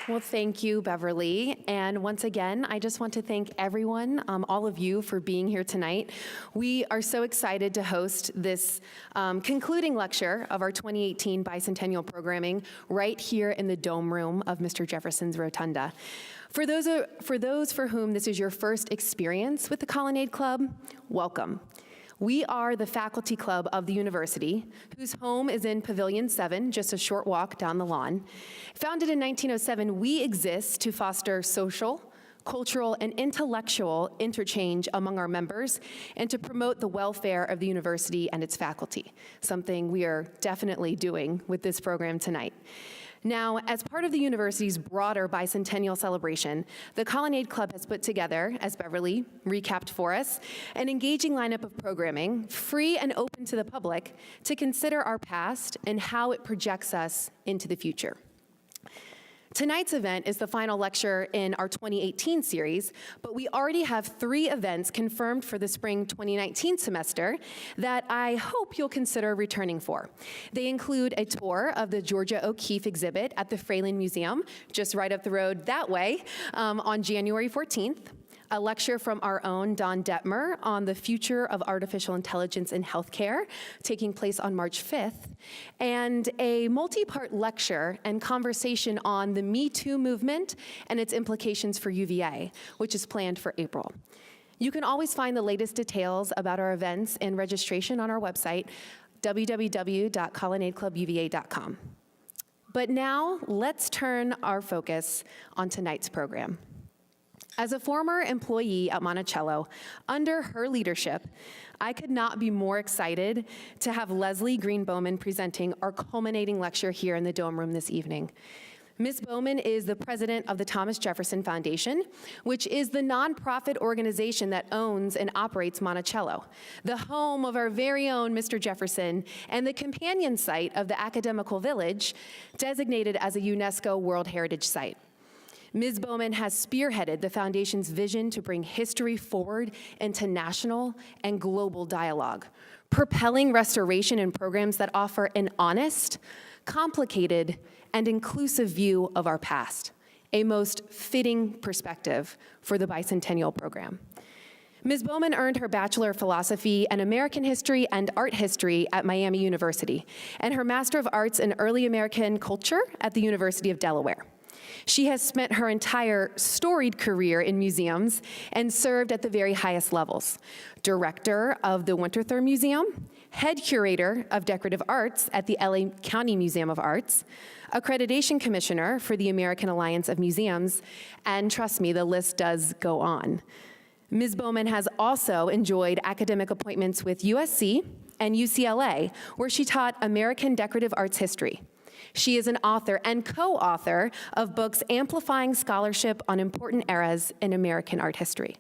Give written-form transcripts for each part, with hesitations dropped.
Well, thank you, Beverly. And once again, I just want to thank everyone, all of you, for being here tonight. We are so excited to host this concluding lecture of our 2018 Bicentennial programming right here in the Dome Room of Mr. Jefferson's Rotunda. For those for whom this is your first experience with the Colonnade Club, welcome. We are the faculty club of the university, whose home is in Pavilion 7, just a short walk down the lawn. Founded in 1907, we exist to foster social, cultural, and intellectual interchange among our members and to promote the welfare of the university and its faculty, something we are definitely doing with this program tonight. Now, as part of the university's broader bicentennial celebration, the Colonnade Club has put together, as Beverly recapped for us, an engaging lineup of programming, free and open to the public, to consider our past and how it projects us into the future. Tonight's event is the final lecture in our 2018 series, but we already have 3 events confirmed for the spring 2019 semester that I hope you'll consider returning for. They include a tour of the Georgia O'Keeffe exhibit at the Fralin Museum, just right up the road that way, on January 14th, a lecture from our own Don Detmer on the future of artificial intelligence in healthcare, taking place on March 5th, and a multi-part lecture and conversation on the Me Too movement and its implications for UVA, which is planned for April. You can always find the latest details about our events and registration on our website, www.colonnadeclubuva.com. But now, let's turn our focus on tonight's program. As a former employee at Monticello, under her leadership, I could not be more excited to have Leslie Greene Bowman presenting our culminating lecture here in the Dome Room this evening. Ms. Bowman is the president of the Thomas Jefferson Foundation, which is the nonprofit organization that owns and operates Monticello, the home of our very own Mr. Jefferson, and the companion site of the Academical Village, designated as a UNESCO World Heritage Site. Ms. Bowman has spearheaded the Foundation's vision to bring history forward into national and global dialogue, propelling restoration and programs that offer an honest, complicated, and inclusive view of our past, a most fitting perspective for the Bicentennial program. Ms. Bowman earned her Bachelor of Philosophy in American History and Art History at Miami University, and her Master of Arts in Early American Culture at the University of Delaware. She has spent her entire storied career in museums and served at the very highest levels. Director of the Winterthur Museum, head curator of decorative arts at the LA County Museum of Arts, accreditation commissioner for the American Alliance of Museums, and trust me, the list does go on. Ms. Bowman has also enjoyed academic appointments with USC and UCLA, where she taught American decorative arts history. She is an author and co-author of books amplifying scholarship on important eras in American art history.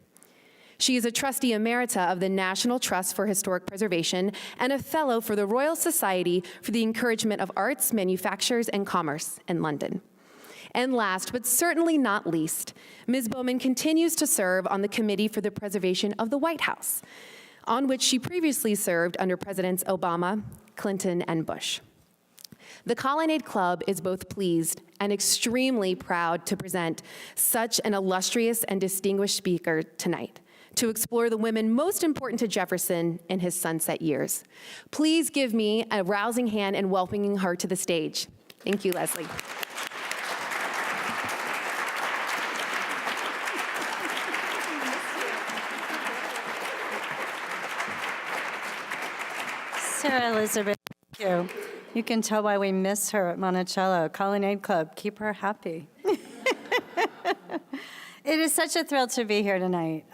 She is a trustee emerita of the National Trust for Historic Preservation and a fellow for the Royal Society for the Encouragement of Arts, Manufactures, and Commerce in London. And last, but certainly not least, Ms. Bowman continues to serve on the Committee for the Preservation of the White House, on which she previously served under Presidents Obama, Clinton, and Bush. The Colonnade Club is both pleased and extremely proud to present such an illustrious and distinguished speaker tonight to explore the women most important to Jefferson in his sunset years. Please give me a rousing hand in welcoming her to the stage. Thank you, Leslie. Sarah Elizabeth, thank you. You can tell why we miss her at Monticello. Colonnade Club, keep her happy. It is such a thrill to be here tonight.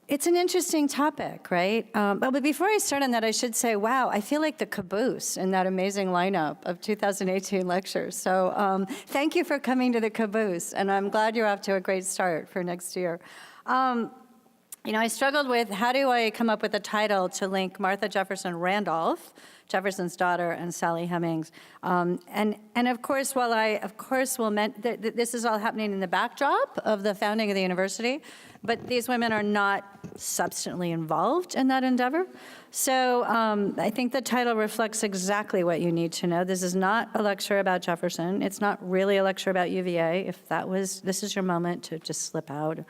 It's an interesting topic, right? But before I start on that, I should say, wow, I feel like the caboose in that amazing lineup of 2018 lectures. So thank you for coming to the caboose, and I'm glad you're off to a great start for next year. You know, I struggled with how do I come up with a title to link Martha Jefferson Randolph, Jefferson's daughter, and Sally Hemings. And of course, while I, of course, will this is all happening in the backdrop of the founding of the university, But these women are not substantially involved in that endeavor. So I think the title reflects exactly what you need to know. This is not a lecture about Jefferson. It's not really a lecture about UVA. If that was, this is your moment to just slip out.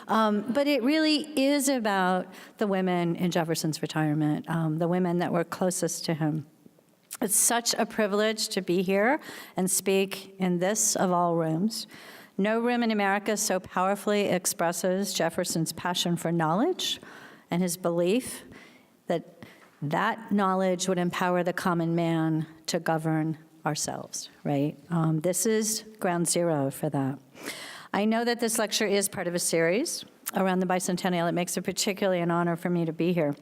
But it really is about the women in Jefferson's retirement, the women that were closest to him. It's such a privilege to be here and speak in this of all rooms. No room in America so powerfully expresses Jefferson's passion for knowledge and his belief that that knowledge would empower the common man to govern ourselves, right? This is ground zero for that. I know that this lecture is part of a series around the bicentennial. It makes it particularly an honor for me to be here.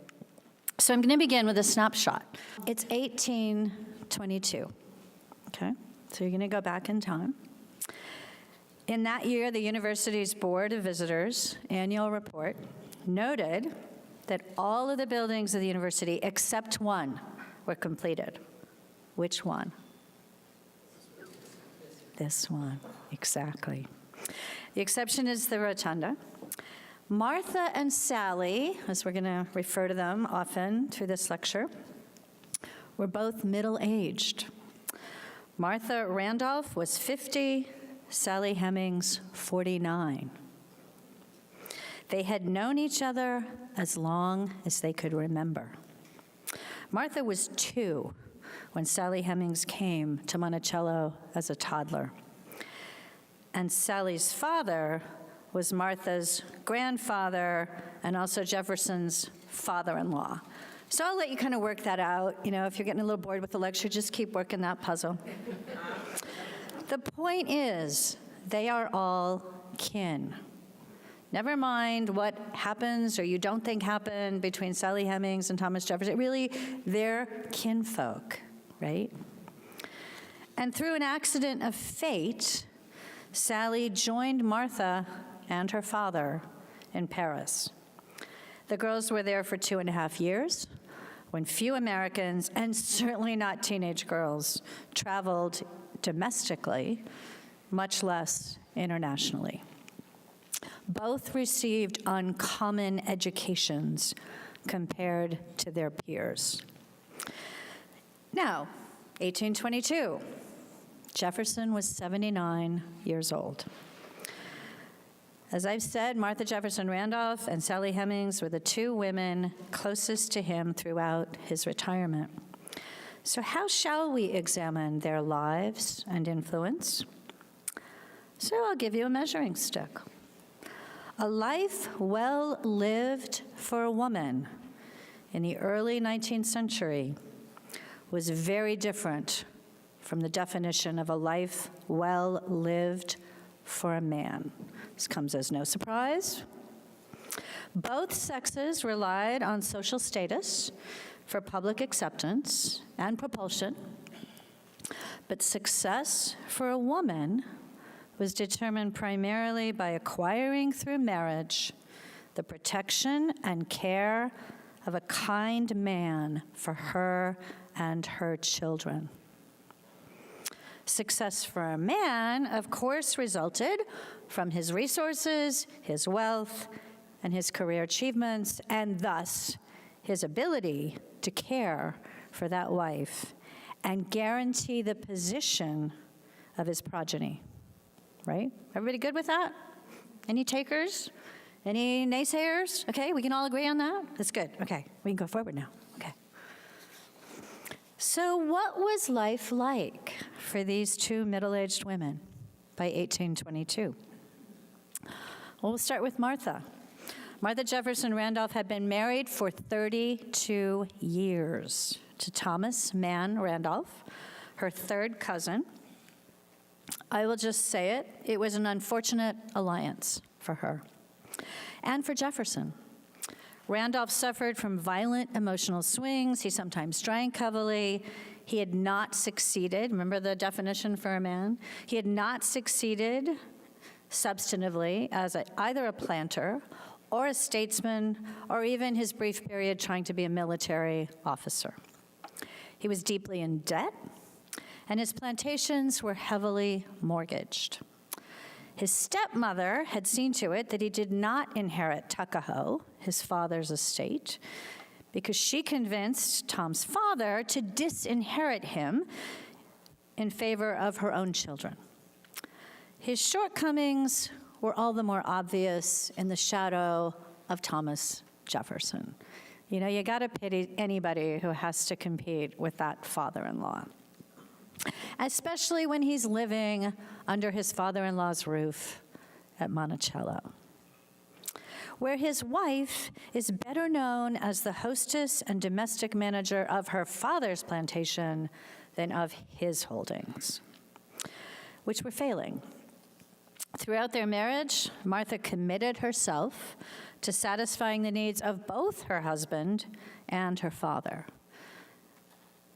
So I'm going to begin with a snapshot. It's 1822, okay? So you're going to go back in time. In that year, the university's Board of Visitors annual report noted that all of the buildings of the university except one were completed. Which one? This one, exactly. The exception is the Rotunda. Martha and Sally, as we're going to refer to them often through this lecture, were both middle-aged. Martha Randolph was 50, Sally Hemings 49. They had known each other as long as they could remember. Martha was 2 when Sally Hemings came to Monticello as a toddler. And Sally's father was Martha's grandfather and also Jefferson's father-in-law. So I'll let you kind of work that out. You know, if you're getting a little bored with the lecture, just keep working that puzzle. The point is, they are all kin. Never mind what happens or you don't think happened between Sally Hemings and Thomas Jefferson. Really, they're kinfolk, right? And through an accident of fate, Sally joined Martha and her father in Paris. The girls were there for 2.5 years, when few Americans, and certainly not teenage girls, traveled domestically, much less internationally. Both received uncommon educations compared to their peers. Now, 1822, Jefferson was 79 years old. As I've said, Martha Jefferson Randolph and Sally Hemings were the 2 women closest to him throughout his retirement. So how shall we examine their lives and influence? So I'll give you a measuring stick. A life well lived for a woman in the early 19th century was very different from the definition of a life well lived for a man. This comes as no surprise. Both sexes relied on social status for public acceptance and propulsion, but success for a woman was determined primarily by acquiring through marriage the protection and care of a kind man for her and her children. Success for a man, of course, resulted from his resources, his wealth, and his career achievements, and thus his ability to care for that wife and guarantee the position of his progeny. Right? Everybody good with that? Any takers? Any naysayers? Okay, we can all agree on that? That's good. Okay, we can go forward now. Okay. So what was life like for these 2 middle-aged women by 1822? Well, we'll start with Martha. Martha Jefferson Randolph had been married for 32 years to Thomas Mann Randolph, her 3rd cousin. I will just say it, it was an unfortunate alliance for her and for Jefferson. Randolph suffered from violent emotional swings. He sometimes drank heavily. He had not succeeded, remember the definition for a man? He had not succeeded substantively as either a planter or a statesman, or even his brief period trying to be a military officer. He was deeply in debt, and his plantations were heavily mortgaged. His stepmother had seen to it that he did not inherit Tuckahoe, his father's estate, because she convinced Tom's father to disinherit him in favor of her own children. His shortcomings were all the more obvious in the shadow of Thomas Jefferson. You know, you gotta pity anybody who has to compete with that father-in-law, especially when he's living under his father-in-law's roof at Monticello, where his wife is better known as the hostess and domestic manager of her father's plantation than of his holdings, which were failing. Throughout their marriage, Martha committed herself to satisfying the needs of both her husband and her father.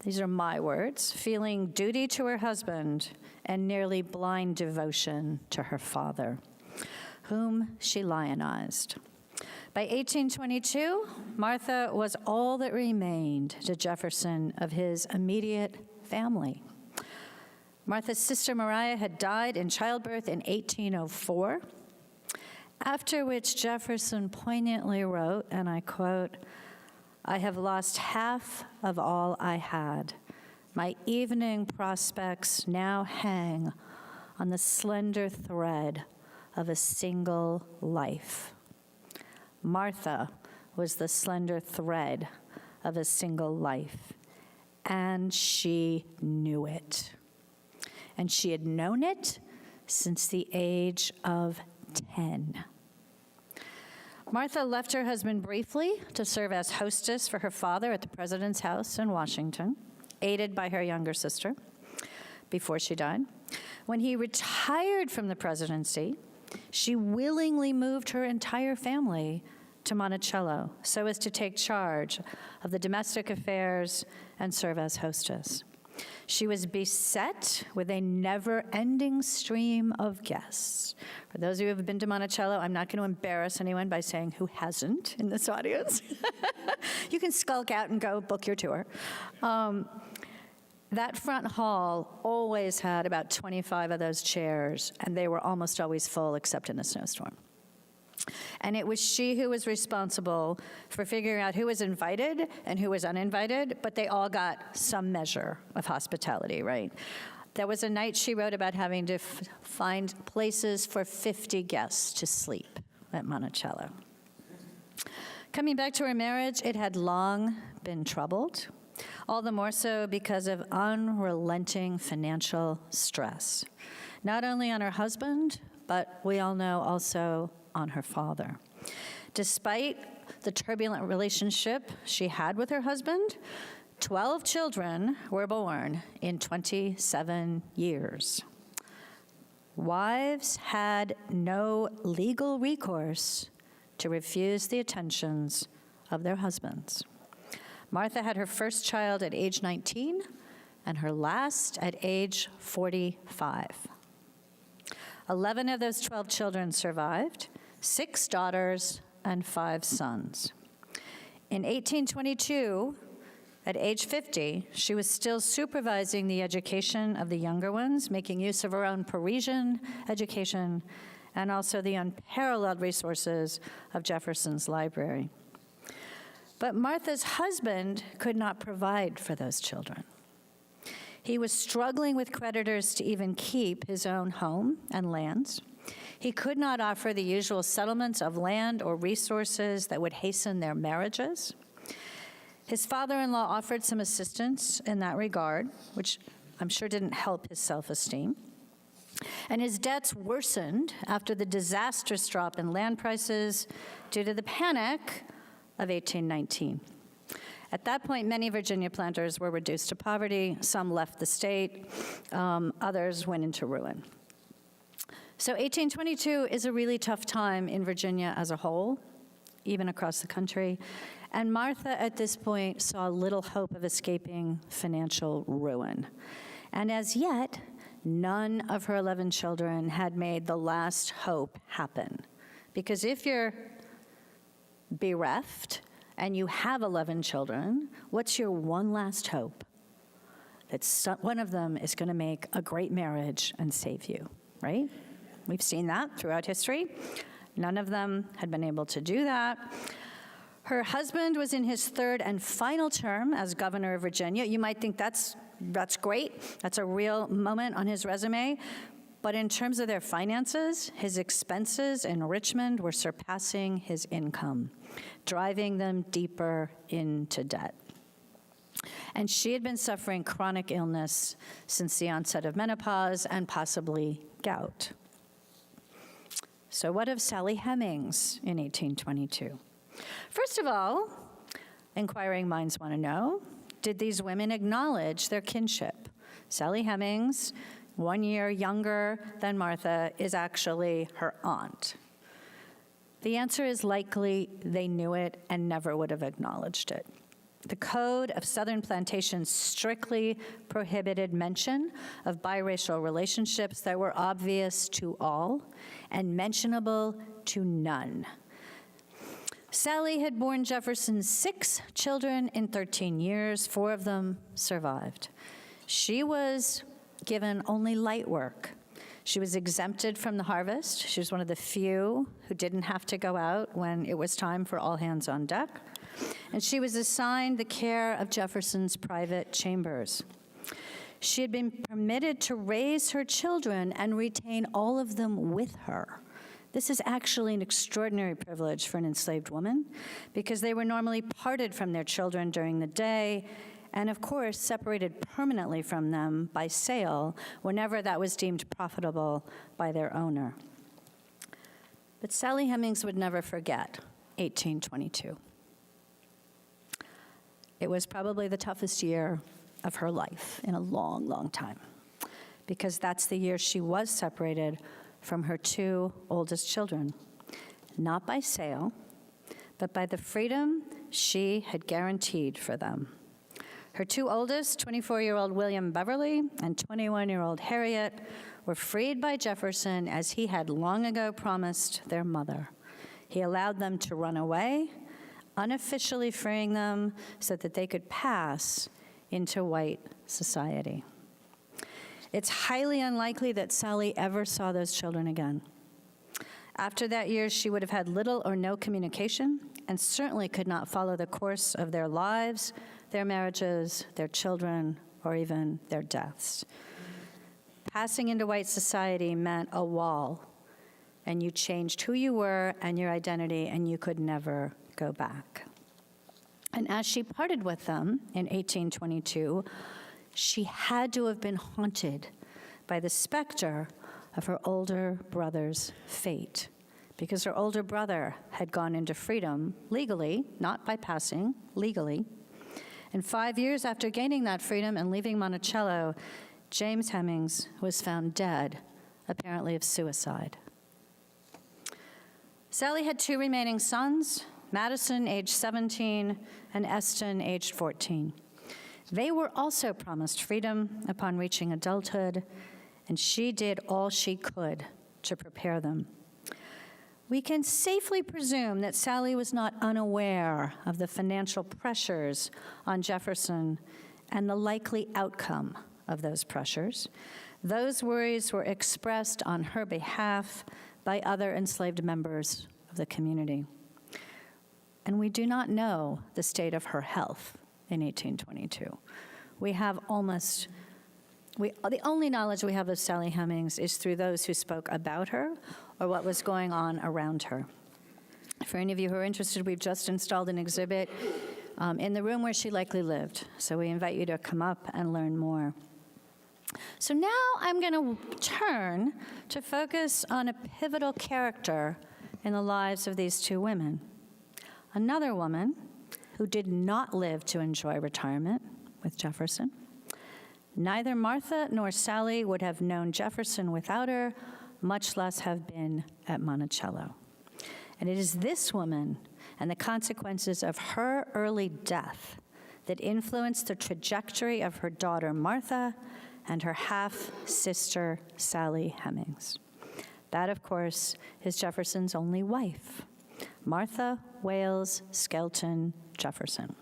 These are my words, feeling duty to her husband and nearly blind devotion to her father, whom she lionized. By 1822, Martha was all that remained to Jefferson of his immediate family. Martha's sister Mariah had died in childbirth in 1804, after which Jefferson poignantly wrote, and I quote, "I have lost half of all I had. My evening prospects now hang on the slender thread of a single life." Martha was the slender thread of a single life, and she knew it. And she had known it since the age of 10. Martha left her husband briefly to serve as hostess for her father at the president's house in Washington, aided by her younger sister, before she died. When he retired from the presidency, she willingly moved her entire family to Monticello so as to take charge of the domestic affairs and serve as hostess. She was beset with a never-ending stream of guests. For those of you who have been to Monticello, I'm not going to embarrass anyone by saying who hasn't in this audience. You can skulk out and go book your tour. That front hall always had about 25 of those chairs, and they were almost always full except in a snowstorm. And it was she who was responsible for figuring out who was invited and who was uninvited, but they all got some measure of hospitality, right? There was a night she wrote about having to find places for 50 guests to sleep at Monticello. Coming back to her marriage, it had long been troubled, all the more so because of unrelenting financial stress, not only on her husband, but we all know also on her father. Despite the turbulent relationship she had with her husband, 12 children were born in 27 years. Wives had no legal recourse to refuse the attentions of their husbands. Martha had her first child at age 19 and her last at age 45. 11 of those 12 children survived, 6 daughters and 5 sons. In 1822, at age 50, she was still supervising the education of the younger ones, making use of her own Parisian education and also the unparalleled resources of Jefferson's library. But Martha's husband could not provide for those children. He was struggling with creditors to even keep his own home and lands. He could not offer the usual settlements of land or resources that would hasten their marriages. His father-in-law offered some assistance in that regard, which I'm sure didn't help his self-esteem. And his debts worsened after the disastrous drop in land prices due to the panic of 1819. At that point, many Virginia planters were reduced to poverty. Some left the state. Others went into ruin. So 1822 is a really tough time in Virginia as a whole, even across the country. And Martha, at this point, saw little hope of escaping financial ruin. And as yet, none of her 11 children had made the last hope happen. Because if you're bereft and you have 11 children, what's your one last hope? That one of them is going to make a great marriage and save you, right? We've seen that throughout history. None of them had been able to do that. Her husband was in his third and final term as governor of Virginia. You might think that's great. That's a real moment on his resume. But in terms of their finances, his expenses in Richmond were surpassing his income, driving them deeper into debt. And she had been suffering chronic illness since the onset of menopause and possibly gout. So what of Sally Hemings in 1822? First of all, inquiring minds want to know, did these women acknowledge their kinship? Sally Hemings, 1 year younger than Martha, is actually her aunt. The answer is likely they knew it and never would have acknowledged it. The Code of Southern Plantations strictly prohibited mention of biracial relationships that were obvious to all and mentionable to none. Sally had borne Jefferson 6 children in 13 years. 4 of them survived. She was given only light work. She was exempted from the harvest. She was one of the few who didn't have to go out when it was time for all hands on deck. And she was assigned the care of Jefferson's private chambers. She had been permitted to raise her children and retain all of them with her. This is actually an extraordinary privilege for an enslaved woman because they were normally parted from their children during the day and, of course, separated permanently from them by sale whenever that was deemed profitable by their owner. But Sally Hemings would never forget 1822. It was probably the toughest year of her life in a long, long time, because that's the year she was separated from her 2 oldest children, not by sale, but by the freedom she had guaranteed for them. Her 2 oldest, 24-year-old William Beverly and 21-year-old Harriet, were freed by Jefferson as he had long ago promised their mother. He allowed them to run away, unofficially freeing them so that they could pass into white society. It's highly unlikely that Sally ever saw those children again. After that year, she would have had little or no communication and certainly could not follow the course of their lives, their marriages, their children, or even their deaths. Passing into white society meant a wall, and you changed who you were and your identity, and you could never go back. And as she parted with them in 1822, she had to have been haunted by the specter of her older brother's fate, because her older brother had gone into freedom legally, not by passing, legally. And 5 years after gaining that freedom and leaving Monticello, James Hemings was found dead, apparently of suicide. Sally had 2 remaining sons, Madison, aged 17, and Eston, aged 14. They were also promised freedom upon reaching adulthood, and she did all she could to prepare them. We can safely presume that Sally was not unaware of the financial pressures on Jefferson and the likely outcome of those pressures. Those worries were expressed on her behalf by other enslaved members of the community. And we do not know the state of her health in 1822. The only knowledge we have of Sally Hemings is through those who spoke about her or what was going on around her. For any of you who are interested, we've just installed an exhibit in the room where she likely lived. So we invite you to come up and learn more. So now I'm going to turn to focus on a pivotal character in the lives of these 2 women. Another woman who did not live to enjoy retirement with Jefferson. Neither Martha nor Sally would have known Jefferson without her, much less have been at Monticello. And it is this woman and the consequences of her early death that influenced the trajectory of her daughter Martha and her half-sister Sally Hemings. That, of course, is Jefferson's only wife, Martha Wales Skelton Jefferson.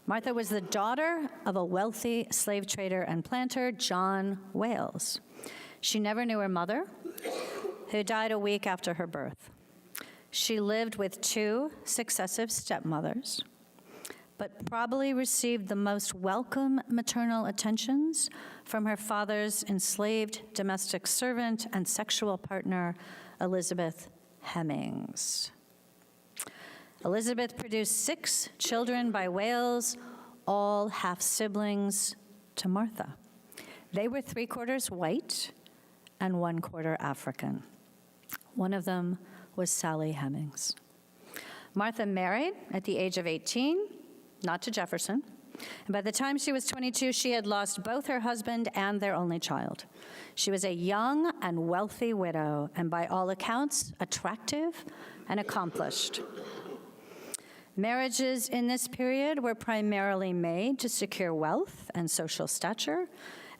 Martha was the daughter of a wealthy slave trader and planter, John Wales. She never knew her mother, who died a week after her birth. She lived with 2 successive stepmothers, but probably received the most welcome maternal attentions from her father's enslaved domestic servant and sexual partner, Elizabeth Hemings. Elizabeth produced 6 children by Wales, all half-siblings to Martha. They were 3/4 white and 1/4 African. One of them was Sally Hemings. Martha married at the age of 18, not to Jefferson, and by the time she was 22, she had lost both her husband and their only child. She was a young and wealthy widow, and by all accounts, attractive and accomplished. Marriages in this period were primarily made to secure wealth and social stature,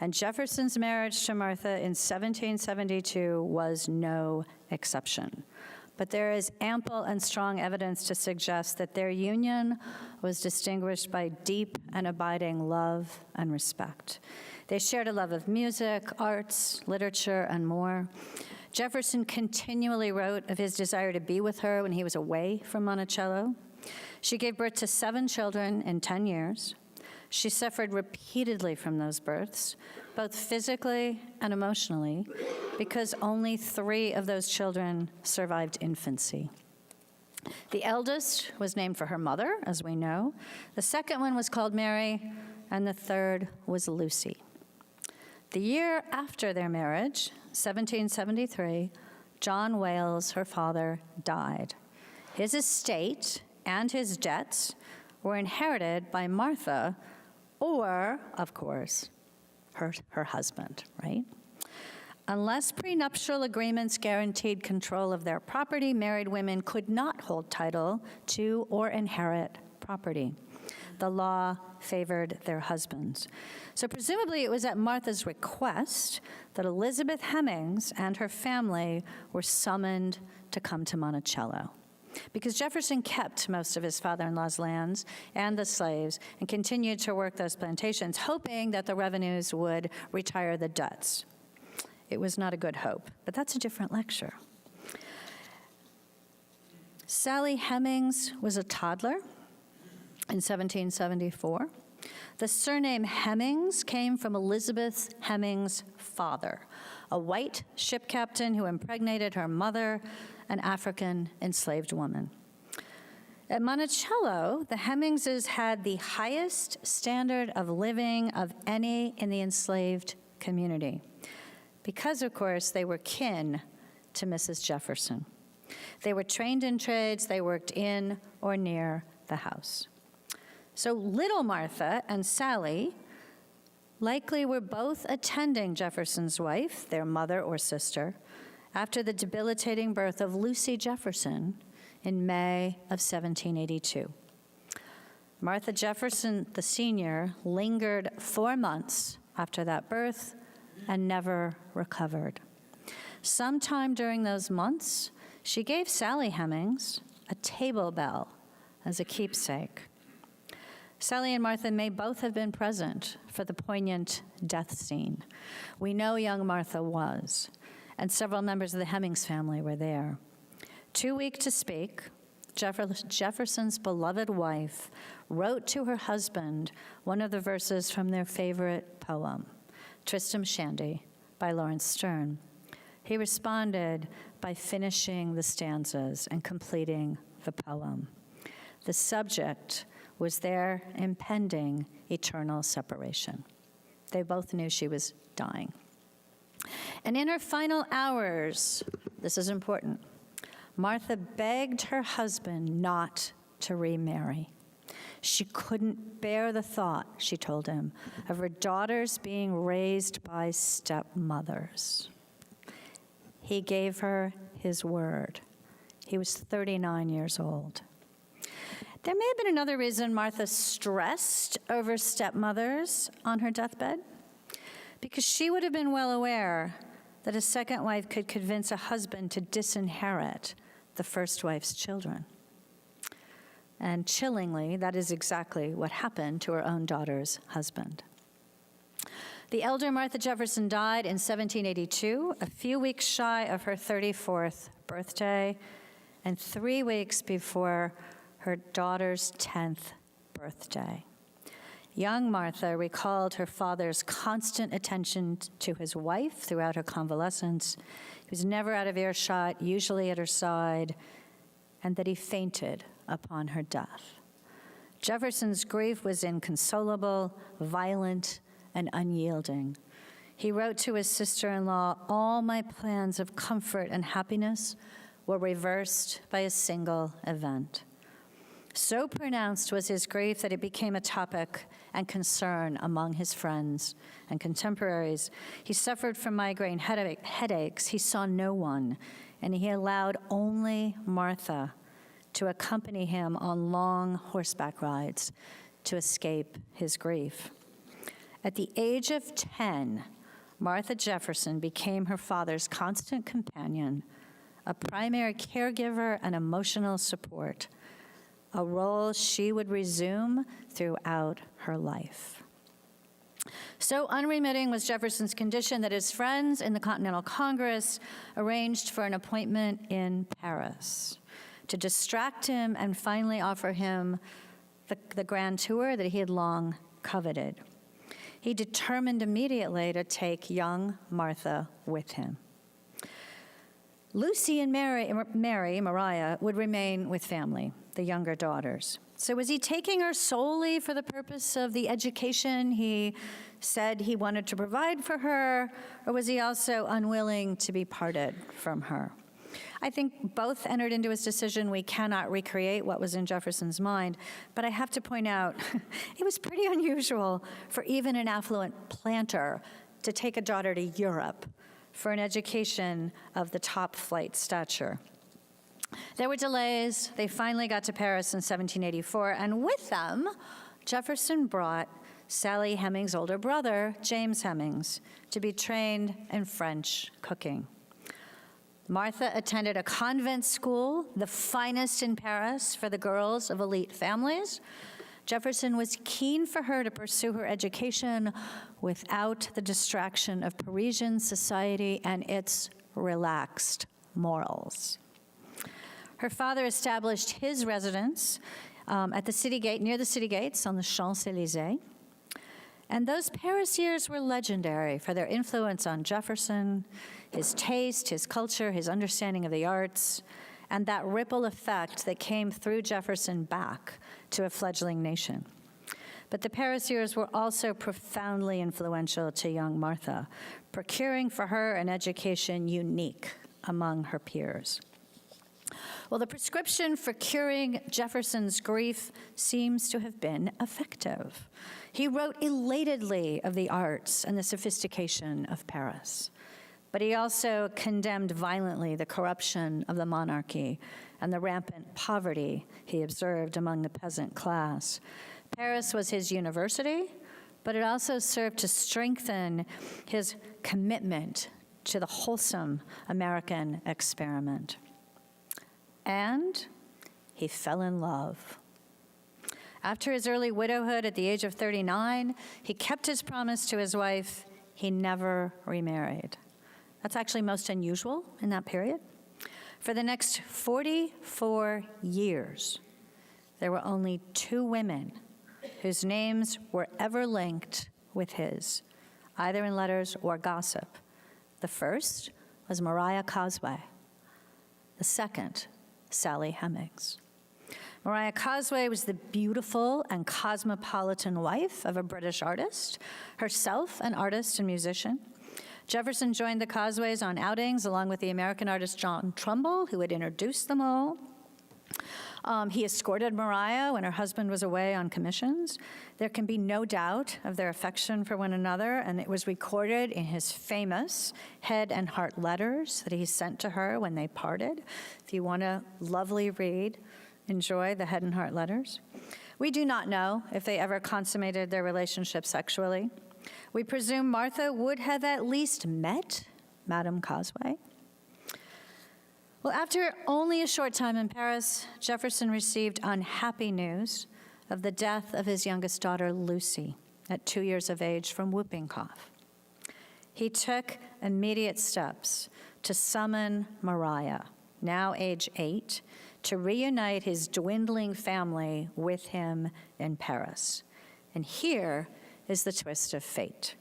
and Jefferson's marriage to Martha in 1772 was no exception. But there is ample and strong evidence to suggest that their union was distinguished by deep and abiding love and respect. They shared a love of music, arts, literature, and more. Jefferson continually wrote of his desire to be with her when he was away from Monticello. She gave birth to 7 children in 10 years. She suffered repeatedly from those births, both physically and emotionally, because only 3 of those children survived infancy. The eldest was named for her mother, as we know. The second one was called Mary, and the third was Lucy. The year after their marriage, 1773, John Wales, her father, died. His estate and his debts were inherited by Martha or, of course, her husband, right? Unless prenuptial agreements guaranteed control of their property, married women could not hold title to or inherit property. The law favored their husbands. So presumably it was at Martha's request that Elizabeth Hemings and her family were summoned to come to Monticello, because Jefferson kept most of his father-in-law's lands and the slaves and continued to work those plantations, hoping that the revenues would retire the debts. It was not a good hope, but that's a different lecture. Sally Hemings was a toddler in 1774. The surname Hemings came from Elizabeth Hemings' father, a white ship captain who impregnated her mother, an African enslaved woman. At Monticello, the Hemingses had the highest standard of living of any in the enslaved community, because, of course, they were kin to Mrs. Jefferson. They were trained in trades, they worked in or near the house. So little Martha and Sally likely were both attending Jefferson's wife, their mother or sister, after the debilitating birth of Lucy Jefferson in May of 1782. Martha Jefferson, the senior, lingered 4 months after that birth and never recovered. Sometime during those months, she gave Sally Hemings a table bell as a keepsake. Sally and Martha may both have been present for the poignant death scene. We know young Martha was, and several members of the Hemings family were there. Too weak to speak, Jefferson's beloved wife wrote to her husband one of the verses from their favorite poem, Tristram Shandy by Lawrence Sterne. He responded by finishing the stanzas and completing the poem. The subject was their impending eternal separation. They both knew she was dying. And in her final hours, this is important, Martha begged her husband not to remarry. She couldn't bear the thought, she told him, of her daughters being raised by stepmothers. He gave her his word. He was 39 years old. There may have been another reason Martha stressed over stepmothers on her deathbed, because she would have been well aware that a second wife could convince a husband to disinherit the first wife's children. And chillingly, that is exactly what happened to her own daughter's husband. The elder Martha Jefferson died in 1782, a few weeks shy of her 34th birthday, and 3 weeks before her daughter's 10th birthday. Young Martha recalled her father's constant attention to his wife throughout her convalescence. He was never out of earshot, usually at her side, and that he fainted upon her death. Jefferson's grief was inconsolable, violent, and unyielding. He wrote to his sister-in-law, "All my plans of comfort and happiness were reversed by a single event." So pronounced was his grief that it became a topic and concern among his friends and contemporaries. He suffered from migraine headaches. He saw no one, and he allowed only Martha to accompany him on long horseback rides to escape his grief. At the age of 10, Martha Jefferson became her father's constant companion, a primary caregiver and emotional support, a role she would resume throughout her life. So unremitting was Jefferson's condition that his friends in the Continental Congress arranged for an appointment in Paris to distract him and finally offer him the grand tour that he had long coveted. He determined immediately to take young Martha with him. Lucy and Mariah, would remain with family, the younger daughters. So was he taking her solely for the purpose of the education he said he wanted to provide for her, or was he also unwilling to be parted from her? I think both entered into his decision. We cannot recreate what was in Jefferson's mind, but I have to point out, it was pretty unusual for even an affluent planter to take a daughter to Europe for an education of the top flight stature. There were delays. They finally got to Paris in 1784, and with them, Jefferson brought Sally Hemings' older brother, James Hemings, to be trained in French cooking. Martha attended a convent school, the finest in Paris for the girls of elite families. Jefferson was keen for her to pursue her education without the distraction of Parisian society and its relaxed morals. Her father established his residence at the city gate, near the city gates on the Champs-Élysées. And those Paris years were legendary for their influence on Jefferson, his taste, his culture, his understanding of the arts, and that ripple effect that came through Jefferson back to a fledgling nation. But the Paris years were also profoundly influential to young Martha, procuring for her an education unique among her peers. Well, the prescription for curing Jefferson's grief seems to have been effective. He wrote elatedly of the arts and the sophistication of Paris, but he also condemned violently the corruption of the monarchy and the rampant poverty he observed among the peasant class. Paris was his university, but it also served to strengthen his commitment to the wholesome American experiment. And he fell in love. After his early widowhood at the age of 39, he kept his promise to his wife. He never remarried. That's actually most unusual in that period. For the next 44 years, there were only 2 women whose names were ever linked with his, either in letters or gossip. The first was Mariah Cosway. The second, Sally Hemings. Mariah Cosway was the beautiful and cosmopolitan wife of a British artist, herself an artist and musician. Jefferson joined the Cosways on outings along with the American artist John Trumbull, who had introduced them all. He escorted Mariah when her husband was away on commissions. There can be no doubt of their affection for one another, and it was recorded in his famous head and heart letters that he sent to her when they parted. If you want a lovely read, enjoy the head and heart letters. We do not know if they ever consummated their relationship sexually. We presume Martha would have at least met Madame Cosway. Well, after only a short time in Paris, Jefferson received unhappy news of the death of his youngest daughter, Lucy, at 2 years of age from whooping cough. he took immediate steps to summon Mariah, now age 8, to reunite his dwindling family with him in Paris. And here is the twist of fate.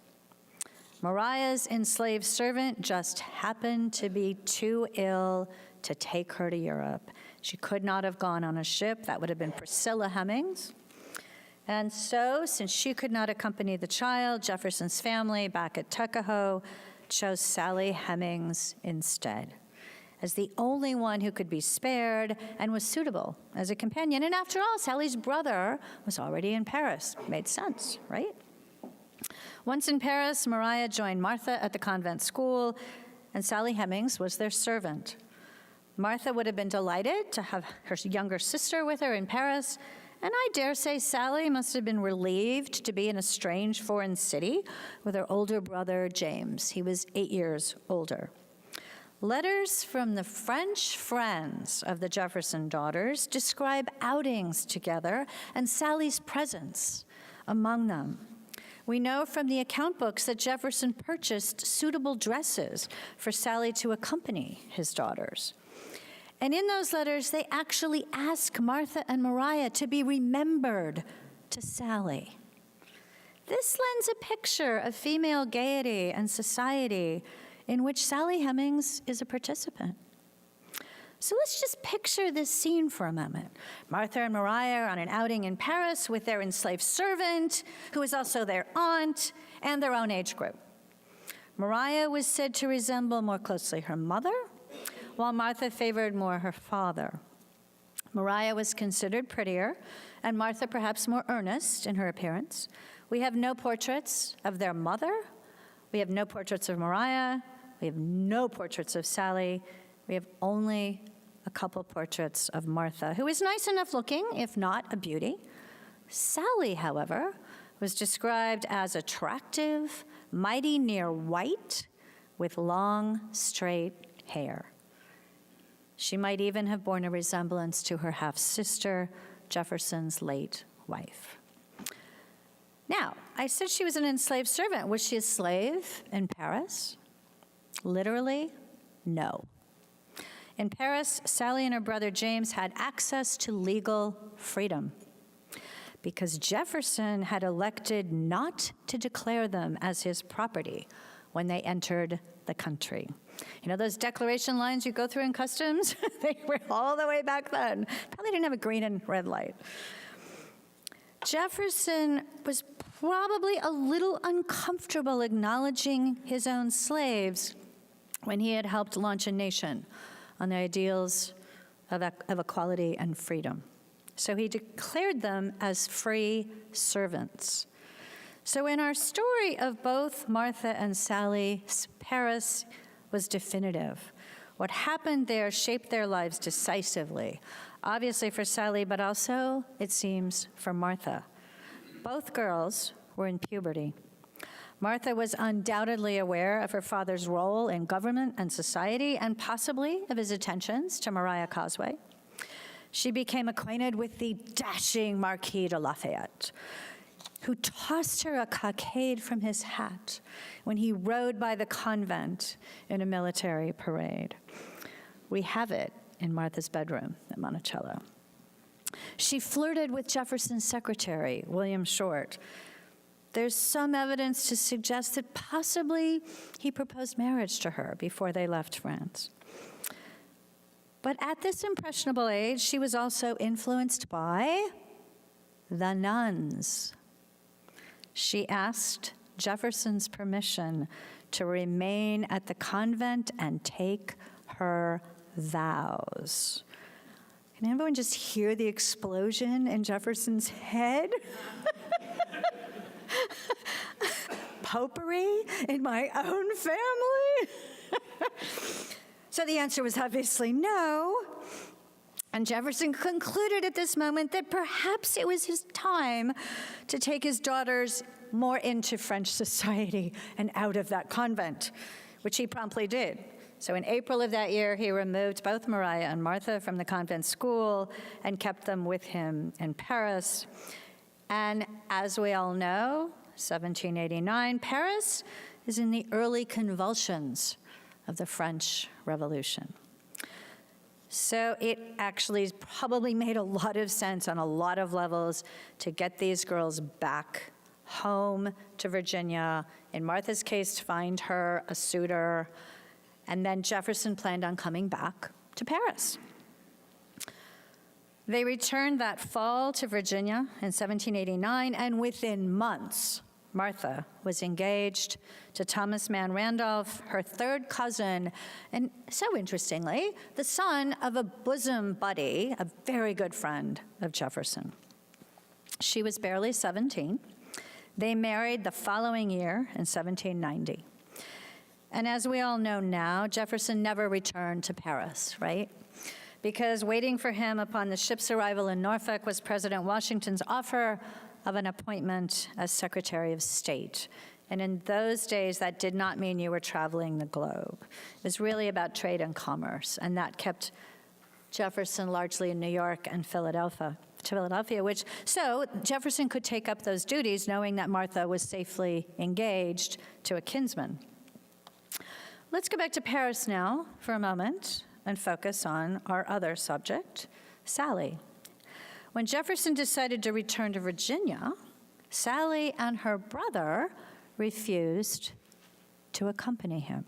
Mariah's enslaved servant just happened to be too ill to take her to Europe. She could not have gone on a ship. That would have been Priscilla Hemings. And so, since she could not accompany the child, Jefferson's family back at Tuckahoe chose Sally Hemings instead, as the only one who could be spared and was suitable as a companion. And after all, Sally's brother was already in Paris. Made sense, right? Once in Paris, Mariah joined Martha at the convent school, and Sally Hemings was their servant. Martha would have been delighted to have her younger sister with her in Paris, and I dare say Sally must have been relieved to be in a strange foreign city with her older brother, James. He was 8 years older. Letters from the French friends of the Jefferson daughters describe outings together and Sally's presence among them. We know from the account books that Jefferson purchased suitable dresses for Sally to accompany his daughters. And in those letters, they actually ask Martha and Mariah to be remembered to Sally. This lends a picture of female gaiety and society in which Sally Hemings is a participant. So let's just picture this scene for a moment. Martha and Mariah are on an outing in Paris with their enslaved servant, who is also their aunt, and their own age group. Mariah was said to resemble more closely her mother, while Martha favored more her father. Mariah was considered prettier, and Martha perhaps more earnest in her appearance. We have no portraits of their mother. We have no portraits of Mariah. We have no portraits of Sally. We have only a couple portraits of Martha, who is nice enough looking, if not a beauty. Sally, however, was described as attractive, mighty near white, with long, straight hair. She might even have borne a resemblance to her half-sister, Jefferson's late wife. Now, I said she was an enslaved servant. Was she a slave in Paris? Literally, no. In Paris, Sally and her brother James had access to legal freedom because Jefferson had elected not to declare them as his property when they entered the country. You know those declaration lines you go through in customs? They were all the way back then. Probably didn't have a green and red light. Jefferson was probably a little uncomfortable acknowledging his own slaves when he had helped launch a nation on the ideals of equality and freedom. So he declared them as free servants. So in our story of both Martha and Sally, Paris was definitive. What happened there shaped their lives decisively, obviously for Sally, but also, it seems, for Martha. Both girls were in puberty. Martha was undoubtedly aware of her father's role in government and society, and possibly of his attentions to Mariah Cosway. She became acquainted with the dashing Marquis de Lafayette, who tossed her a cockade from his hat when he rode by the convent in a military parade. We have it in Martha's bedroom at Monticello. She flirted with Jefferson's secretary, William Short. There's some evidence to suggest that possibly he proposed marriage to her before they left France. But at this impressionable age, she was also influenced by the nuns. She asked Jefferson's permission to remain at the convent and take her vows. Can everyone just hear the explosion in Jefferson's head? Popery in my own family? So the answer was obviously no. And Jefferson concluded at this moment that perhaps it was his time to take his daughters more into French society and out of that convent, which he promptly did. So in April of that year, he removed both Mariah and Martha from the convent school and kept them with him in Paris. And as we all know, 1789, Paris is in the early convulsions of the French Revolution. So it actually probably made a lot of sense on a lot of levels to get these girls back home to Virginia. In Martha's case, to find her a suitor. And then Jefferson planned on coming back to Paris. They returned that fall to Virginia in 1789, and within months, Martha was engaged to Thomas Mann Randolph, her third cousin, and so interestingly, the son of a bosom buddy, a very good friend of Jefferson. She was barely 17. They married the following year in 1790. And as we all know now, Jefferson never returned to Paris, right? Because waiting for him upon the ship's arrival in Norfolk was President Washington's offer of an appointment as Secretary of State. And in those days, that did not mean you were traveling the globe. It was really about trade and commerce, and that kept Jefferson largely in New York and Philadelphia, so Jefferson could take up those duties knowing that Martha was safely engaged to a kinsman. Let's go back to Paris now for a moment and focus on our other subject, Sally. When Jefferson decided to return to Virginia, Sally and her brother refused to accompany him.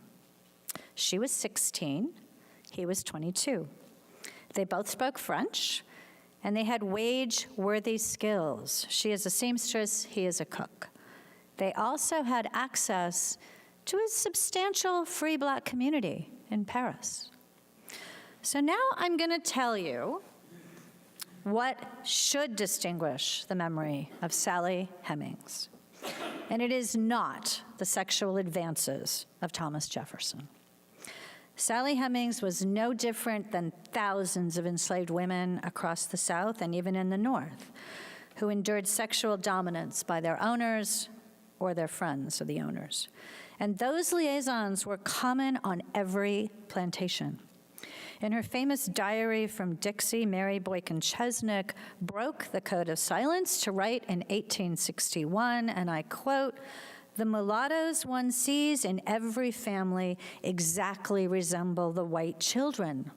She was 16, he was 22. They both spoke French, and they had wage-worthy skills. She is a seamstress, he is a cook. They also had access to a substantial free black community in Paris. So now I'm going to tell you what should distinguish the memory of Sally Hemings. And it is not the sexual advances of Thomas Jefferson. Sally Hemings was no different than thousands of enslaved women across the South and even in the North who endured sexual dominance by their owners or their friends of the owners. And those liaisons were common on every plantation. In her famous diary from Dixie, Mary Boykin Chesnick broke the code of silence to write in 1861, and I quote, "The mulattoes one sees in every family exactly resemble the white children.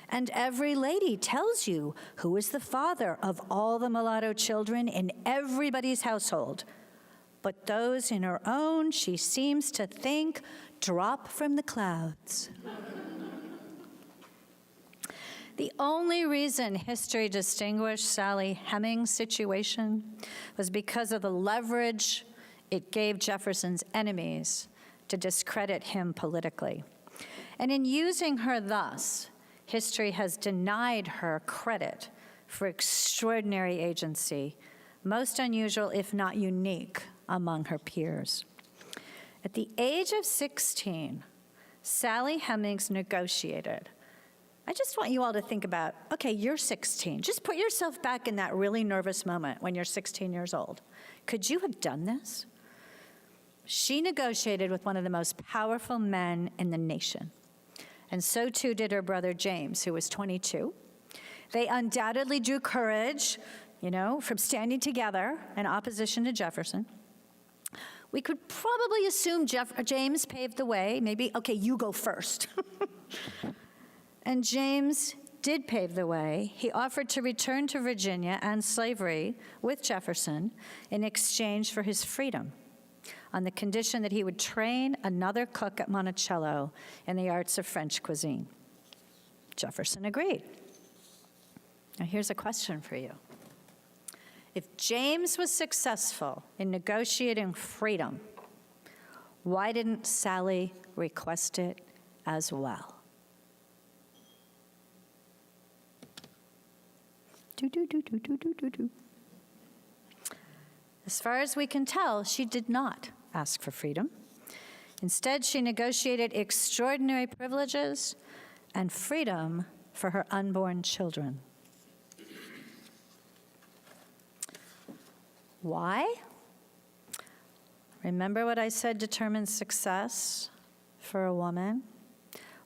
And every lady tells you who is the father of all the mulatto children in everybody's household. But those in her own, she seems to think, drop from the clouds." The only reason history distinguished Sally Hemings' situation was because of the leverage it gave Jefferson's enemies to discredit him politically. And in using her thus, history has denied her credit for extraordinary agency, most unusual, if not unique, among her peers. At the age of 16, Sally Hemings negotiated. I just want you all to think about, okay, you're 16. Just put yourself back in that really nervous moment when you're 16 years old. Could you have done this? She negotiated with one of the most powerful men in the nation. And so too did her brother James, who was 22. They undoubtedly drew courage, from standing together in opposition to Jefferson. We could probably assume James paved the way. Maybe, okay, you go first. And James did pave the way. He offered to return to Virginia and slavery with Jefferson in exchange for his freedom, on the condition that he would train another cook at Monticello in the arts of French cuisine. Jefferson agreed. Now here's a question for you. If James was successful in negotiating freedom, why didn't Sally request it as well? As far as we can tell, she did not ask for freedom. Instead, she negotiated extraordinary privileges and freedom for her unborn children. Why? Remember what I said determines success for a woman?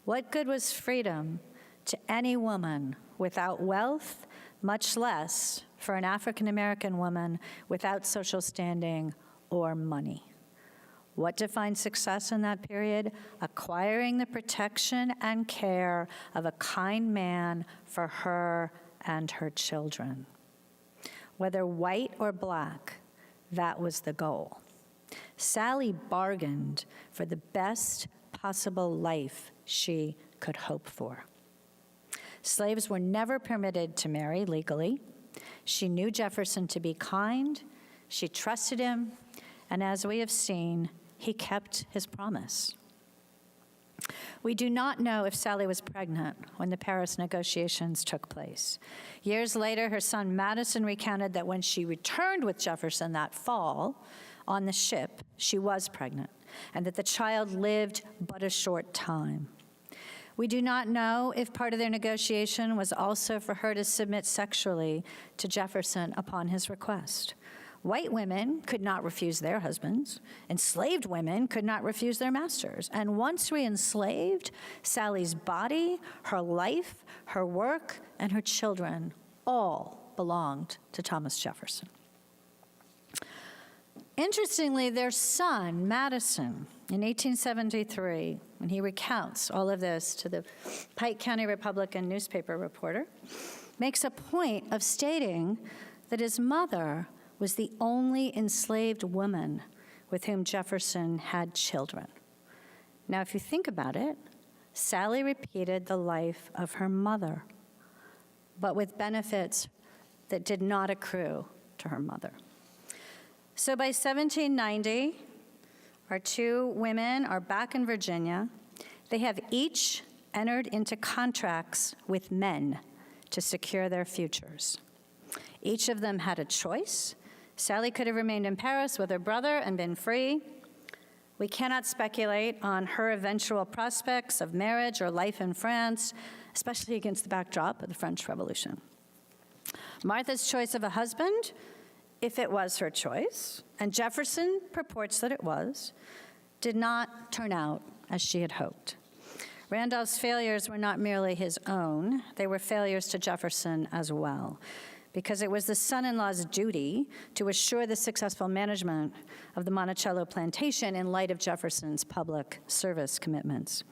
What good was freedom to any woman without wealth, much less for an African American woman without social standing or money? What defined success in that period? Acquiring the protection and care of a kind man for her and her children. Whether white or black, that was the goal. Sally bargained for the best possible life she could hope for. Slaves were never permitted to marry legally. She knew Jefferson to be kind. She trusted him. And as we have seen, he kept his promise. We do not know if Sally was pregnant when the Paris negotiations took place. Years later, her son Madison recounted that when she returned with Jefferson that fall on the ship, she was pregnant, and that the child lived but a short time. We do not know if part of their negotiation was also for her to submit sexually to Jefferson upon his request. White women could not refuse their husbands. Enslaved women could not refuse their masters. And once re-enslaved, Sally's body, her life, her work, and her children all belonged to Thomas Jefferson. Interestingly, their son, Madison, in 1873, when he recounts all of this to the Pike County Republican newspaper reporter, makes a point of stating that his mother was the only enslaved woman with whom Jefferson had children. Now, if you think about it, Sally repeated the life of her mother, but with benefits that did not accrue to her mother. So by 1790, our two women are back in Virginia. They have each entered into contracts with men to secure their futures. Each of them had a choice. Sally could have remained in Paris with her brother and been free. We cannot speculate on her eventual prospects of marriage or life in France, especially against the backdrop of the French Revolution. Martha's choice of a husband, if it was her choice, and Jefferson purports that it was, did not turn out as she had hoped. Randolph's failures were not merely his own, they were failures to Jefferson as well, because it was the son-in-law's duty to assure the successful management of the Monticello plantation in light of Jefferson's public service commitments.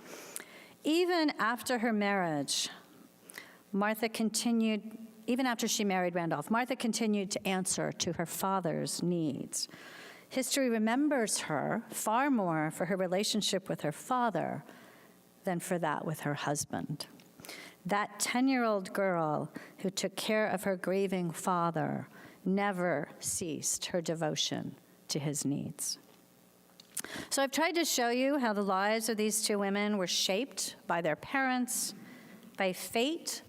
Even after her marriage, even after she married Randolph, Martha continued to answer to her father's needs. History remembers her far more for her relationship with her father than for that with her husband. That 10-year-old girl who took care of her grieving father never ceased her devotion to his needs. So I've tried to show you how the lives of these two women were shaped by their parents, by fate,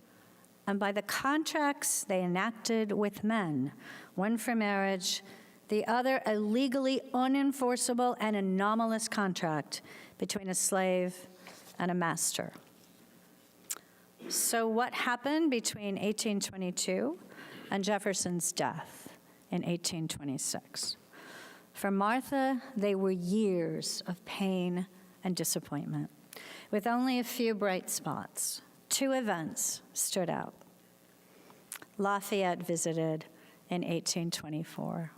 and by the contracts they enacted with men, one for marriage, the other a legally unenforceable and anomalous contract between a slave and a master. So what happened between 1822 and Jefferson's death in 1826? For Martha, they were years of pain and disappointment, with only a few bright spots. Two events stood out. Lafayette visited in 1824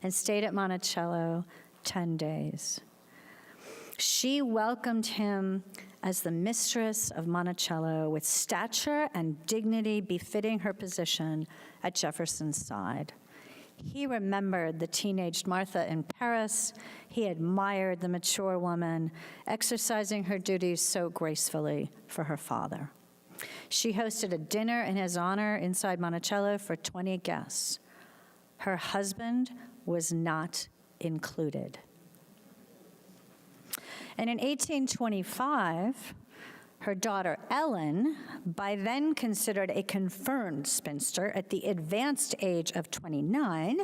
and stayed at Monticello 10 days. She welcomed him as the mistress of Monticello with stature and dignity befitting her position at Jefferson's side. He remembered the teenaged Martha in Paris. He admired the mature woman, exercising her duties so gracefully for her father. She hosted a dinner in his honor inside Monticello for 20 guests. Her husband was not included. And in 1825, her daughter Ellen, by then considered a confirmed spinster at the advanced age of 29,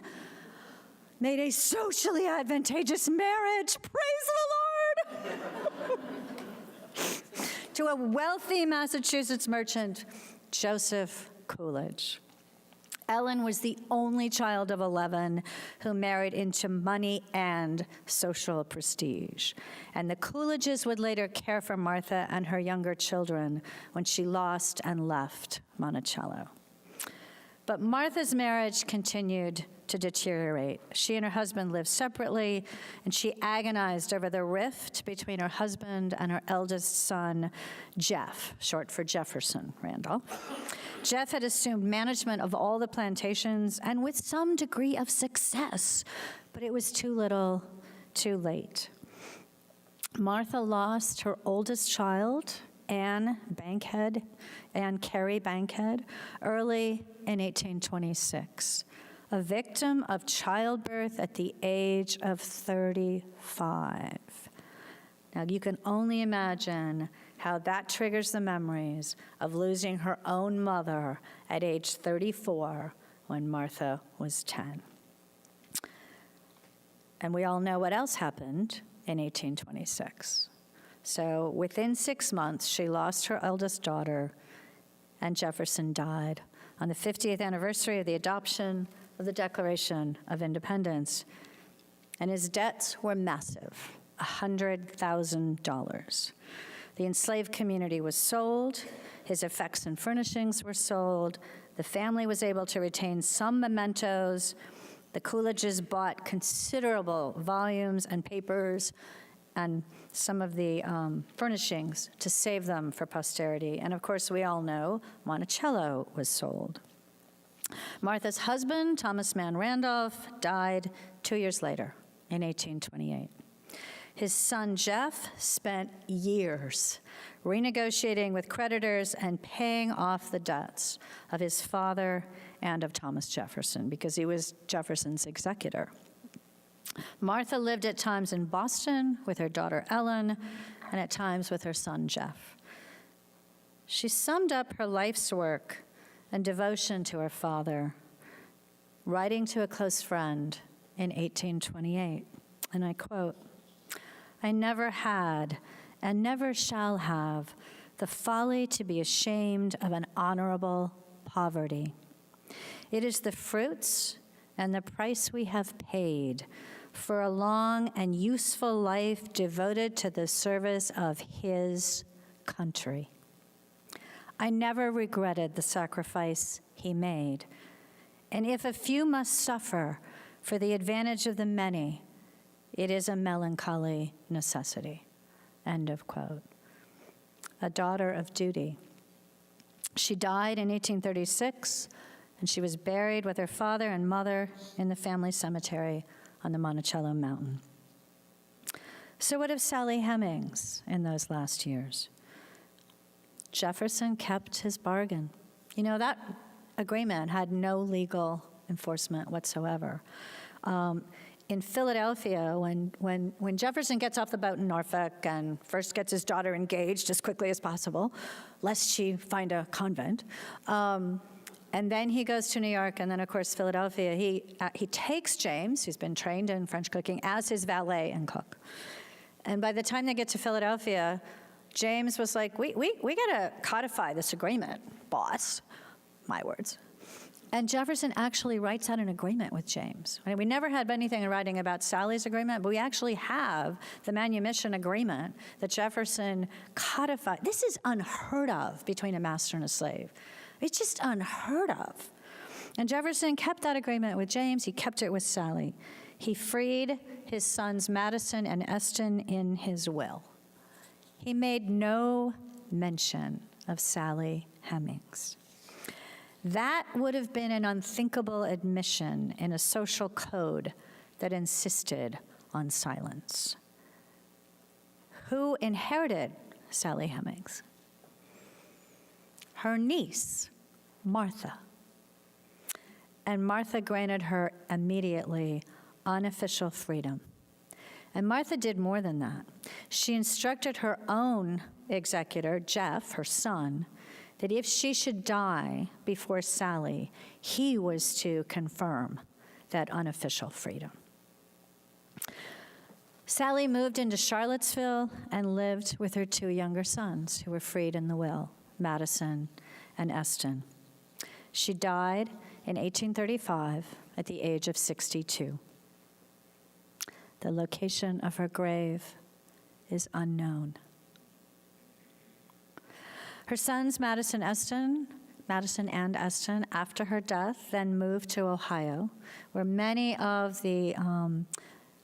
made a socially advantageous marriage, praise the Lord, to a wealthy Massachusetts merchant, Joseph Coolidge. Ellen was the only child of 11 who married into money and social prestige. And the Coolidges would later care for Martha and her younger children when she lost and left Monticello. But Martha's marriage continued to deteriorate. She and her husband lived separately, and she agonized over the rift between her husband and her eldest son, Jeff, short for Jefferson Randolph. Jeff had assumed management of all the plantations, and with some degree of success, but it was too little, too late. Martha lost her oldest child, Anne Carey Bankhead, early in 1826, a victim of childbirth at the age of 35. Now, you can only imagine how that triggers the memories of losing her own mother at age 34 when Martha was 10. And we all know what else happened in 1826. So within 6 months, she lost her eldest daughter, and Jefferson died on the 50th anniversary of the adoption of the Declaration of Independence. And his debts were massive, $100,000. The enslaved community was sold, his effects and furnishings were sold, the family was able to retain some mementos, the Coolidges bought considerable volumes and papers and some of the furnishings to save them for posterity. And of course, we all know Monticello was sold. Martha's husband, Thomas Mann Randolph, died 2 years later in 1828. His son, Jeff, spent years renegotiating with creditors and paying off the debts of his father and of Thomas Jefferson, because he was Jefferson's executor. Martha lived at times in Boston with her daughter Ellen, and at times with her son Jeff. She summed up her life's work and devotion to her father, writing to a close friend in 1828, and I quote, "I never had and never shall have the folly to be ashamed of an honorable poverty. It is the fruits and the price we have paid for a long and useful life devoted to the service of his country. I never regretted the sacrifice he made, and if a few must suffer for the advantage of the many, it is a melancholy necessity." End of quote. A daughter of duty. She died in 1836, and she was buried with her father and mother in the family cemetery on the Monticello Mountain. So what of Sally Hemings in those last years? Jefferson kept his bargain. You know, that agreement had no legal enforcement whatsoever. In Philadelphia, when Jefferson gets off the boat in Norfolk and first gets his daughter engaged as quickly as possible, lest she find a convent, and then he goes to New York, and then, of course, Philadelphia, he takes James, who's been trained in French cooking, as his valet and cook. And by the time they get to Philadelphia, James was like, we got to codify this agreement, boss, my words. And Jefferson actually writes out an agreement with James. I mean, we never had anything in writing about Sally's agreement, but we actually have the manumission agreement that Jefferson codified. This is unheard of between a master and a slave. It's just unheard of. And Jefferson kept that agreement with James. He kept it with Sally. He freed his sons Madison and Eston in his will. He made no mention of Sally Hemings. That would have been an unthinkable admission in a social code that insisted on silence. Who inherited Sally Hemings? Her niece, Martha. And Martha granted her immediately unofficial freedom. And Martha did more than that. She instructed her own executor, Jeff, her son, that if she should die before Sally, he was to confirm that unofficial freedom. Sally moved into Charlottesville and lived with her two younger sons who were freed in the will, Madison and Eston. She died in 1835 at the age of 62. The location of her grave is unknown. Her sons, Madison and Eston, Madison and Eston, after her death, then moved to Ohio, where many of the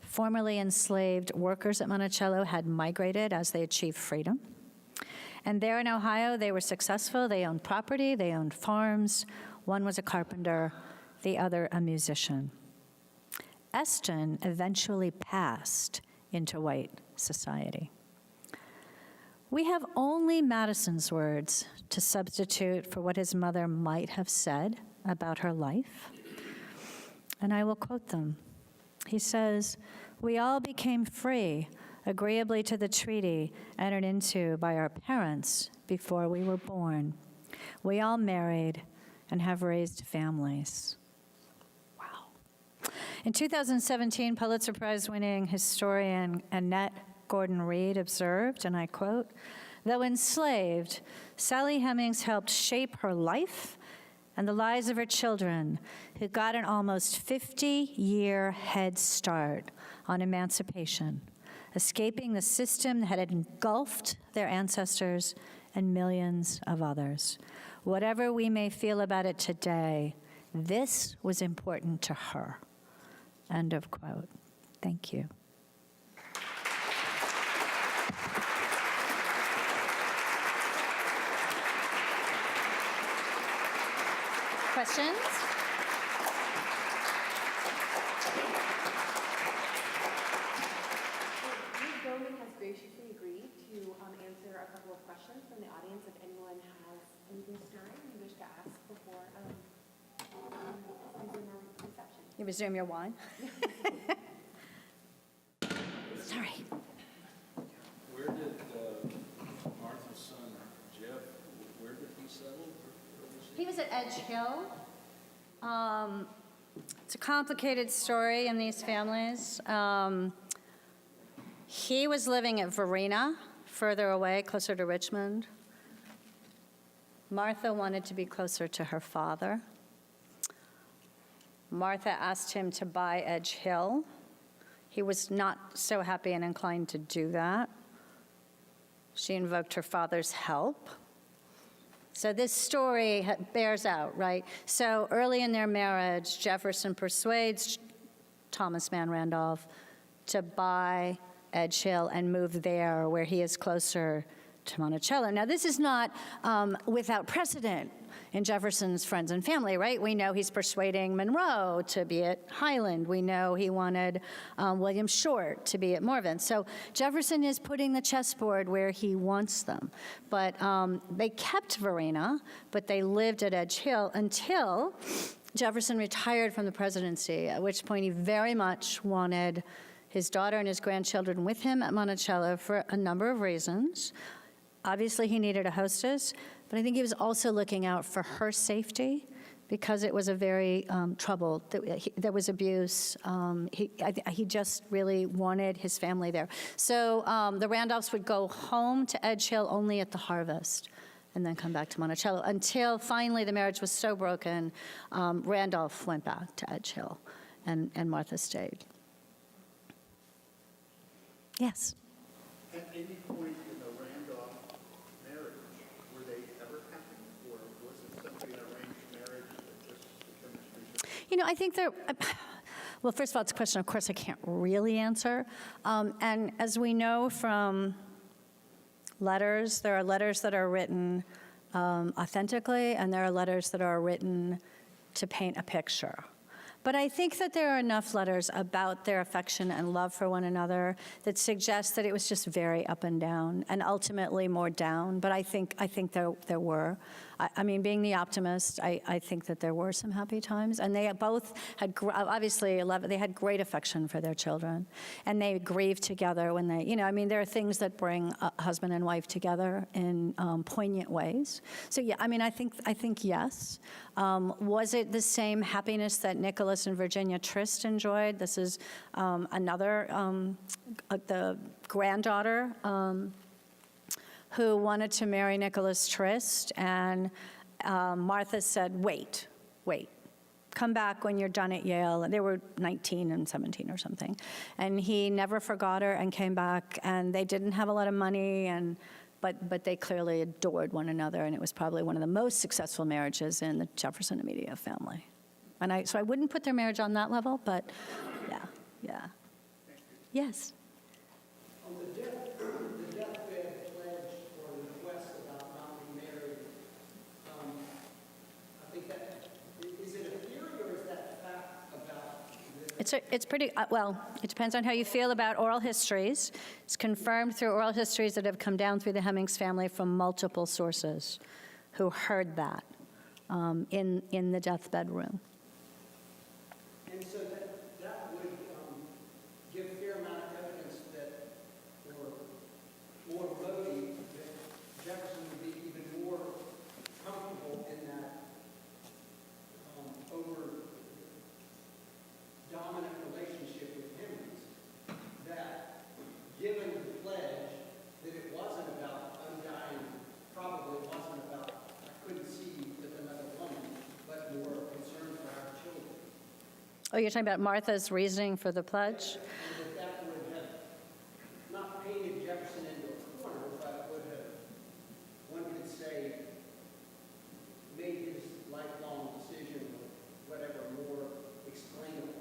formerly enslaved workers at Monticello had migrated as they achieved freedom. And there in Ohio, they were successful. They owned property, they owned farms. One was a carpenter, the other a musician. Eston eventually passed into white society. We have only Madison's words to substitute for what his mother might have said about her life, and I will quote them. He says, "We all became free, agreeably to the treaty entered into by our parents before we were born. We all married and have raised families." Wow. In 2017, Pulitzer Prize-winning historian Annette Gordon-Reed observed, and I quote, "Though enslaved, Sally Hemings helped shape her life and the lives of her children, who got an almost 50-year head start on emancipation, escaping the system that had engulfed their ancestors and millions of others. Whatever we may feel about it today, this was important to her." End of quote. Thank you. Questions? Greene Bowman has graciously agreed to answer a couple of questions from the audience if anyone has anything stirring you wish to ask before resume our reception. You resume your wine? Sorry. Where did Martha's son, Jeff, where did he settle? He was at Edge Hill. It's a complicated story in these families. He was living at Verena, further away, closer to Richmond. Martha wanted to be closer to her father. Martha asked him to buy Edge Hill. He was not so happy and inclined to do that. She invoked her father's help. So this story bears out, right? So early in their marriage, Jefferson persuades Thomas Mann Randolph to buy Edge Hill and move there where he is closer to Monticello. Now, this is not without precedent in Jefferson's friends and family, right? We know he's persuading Monroe to be at Highland. We know he wanted William Short to be at Morven. So Jefferson is putting the chessboard where he wants them. But they kept Verena, but they lived at Edge Hill until Jefferson retired from the presidency, at which point he very much wanted his daughter and his grandchildren with him at Monticello for a number of reasons. Obviously, he needed a hostess, but I think he was also looking out for her safety because it was a very troubled, there was abuse. He just really wanted his family there. So the Randolphs would go home to Edge Hill only at the harvest and then come back to Monticello until finally the marriage was so broken, Randolph went back to Edge Hill and Martha stayed. Yes? At any point in the Randolph marriage, were they ever happy, or was it simply an arranged marriage that just the chemistry? You know, I think well, first of all, it's a question, of course, I can't really answer. And as we know from letters, there are letters that are written authentically, and there are letters that are written to paint a picture. But I think that there are enough letters about their affection and love for one another that suggest that it was just very up and down, and ultimately more down. But I think there were. I mean, being the optimist, I think that there were some happy times, and they both had obviously they had great affection for their children, and they grieved together when they, I mean, there are things that bring a husband and wife together in poignant ways. So yeah, I mean, I think yes. Was it the same happiness that Nicholas and Virginia Trist enjoyed? This is another, the granddaughter who wanted to marry Nicholas Trist, and Martha said, wait, come back when you're done at Yale. And they were 19 and 17 or something. And he never forgot her and came back, and they didn't have a lot of money, and but they clearly adored one another, and it was probably one of the most successful marriages in the Jefferson immediate family. And so I wouldn't put their marriage on that level, but yeah. Yes. On the deathbed pledge or request about not being married, I think that, is it a theory or is that fact about It's pretty, well, it depends on how you feel about oral histories. It's confirmed through oral histories that have come down through the Hemings family from multiple sources who heard that in the deathbed room. And so that would give a fair amount of evidence that, or more voting, that Jefferson would be even more comfortable in that over dominant relationship with Hemings, that given the pledge, that it wasn't about undying, probably wasn't about, I couldn't see with another woman, but more concern for our children. Oh, you're talking about Martha's reasoning for the pledge? And that would have not painted Jefferson into a corner, but would have, one could say, made his lifelong decision, whatever, more explainable.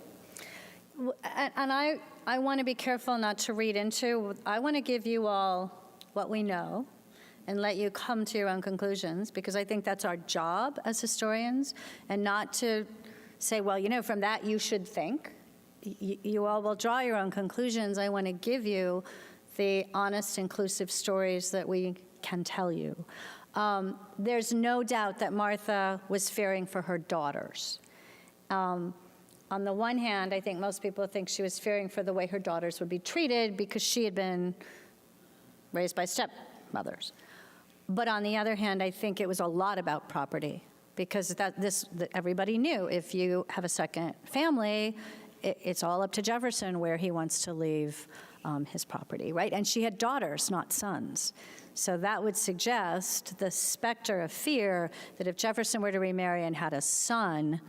And I want to be careful not to read into, I want to give you all what we know and let you come to your own conclusions, because I think that's our job as historians, and not to say, well, from that you should think. You all will draw your own conclusions. I want to give you the honest, inclusive stories that we can tell you. There's no doubt that Martha was fearing for her daughters. On the one hand, I think most people think she was fearing for the way her daughters would be treated because she had been raised by stepmothers. But on the other hand, I think it was a lot about property, because everybody knew if you have a second family, it's all up to Jefferson where he wants to leave his property, right? And she had daughters, not sons. So that would suggest the specter of fear that if Jefferson were to remarry and had a son,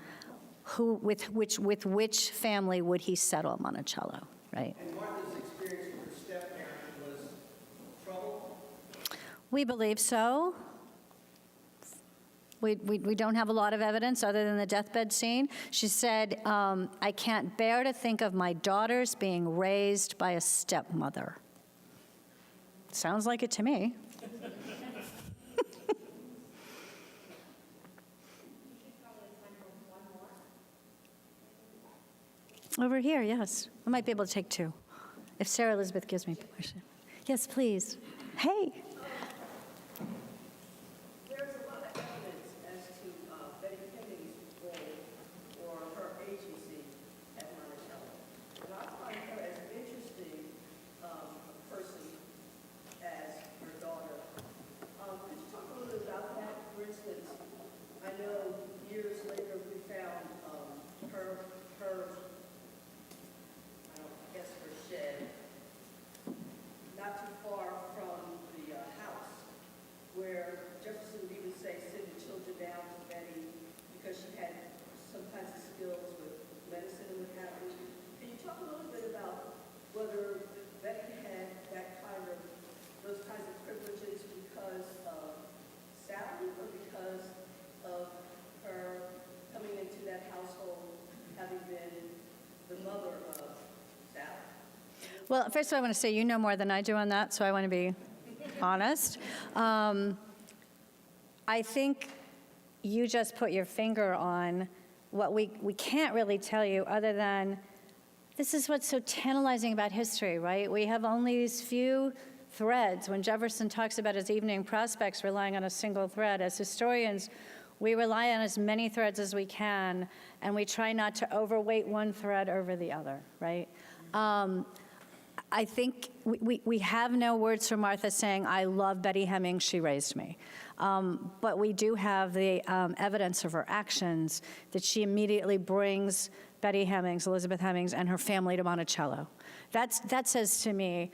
with which family would he settle Monticello, right? And Martha's experience with her step-parent was trouble? We believe so. We don't have a lot of evidence other than the deathbed scene. She said, I can't bear to think of my daughters being raised by a stepmother. Sounds like it to me. Over here, yes. I might be able to take two, if Sarah Elizabeth gives me permission. Yes, please. Hey. There's a lot of evidence as to Betty Hemings' role or her agency at Monticello. And I find her as interesting a person as her daughter. Could you talk a little bit about that? For instance, I know years later we found her shed not too far from the house, where Jefferson would even say, send the children down to Betty because she had some kinds of skills with medicine and what have you. Can you talk a little bit about whether Betty had those kinds of privileges because of Sally or because of her coming into that household, having been the mother of Sally? Well, first of all, I want to say you know more than I do on that, so I want to be honest. I think you just put your finger on what we can't really tell you other than this is what's so tantalizing about history, right? We have only these few threads. When Jefferson talks about his evening prospects relying on a single thread, as historians, we rely on as many threads as we can, and we try not to overweight one thread over the other, right? I think we have no words from Martha saying, I love Betty Hemings, she raised me. But we do have the evidence of her actions that she immediately brings Betty Hemings, Elizabeth Hemings, and her family to Monticello. That says to me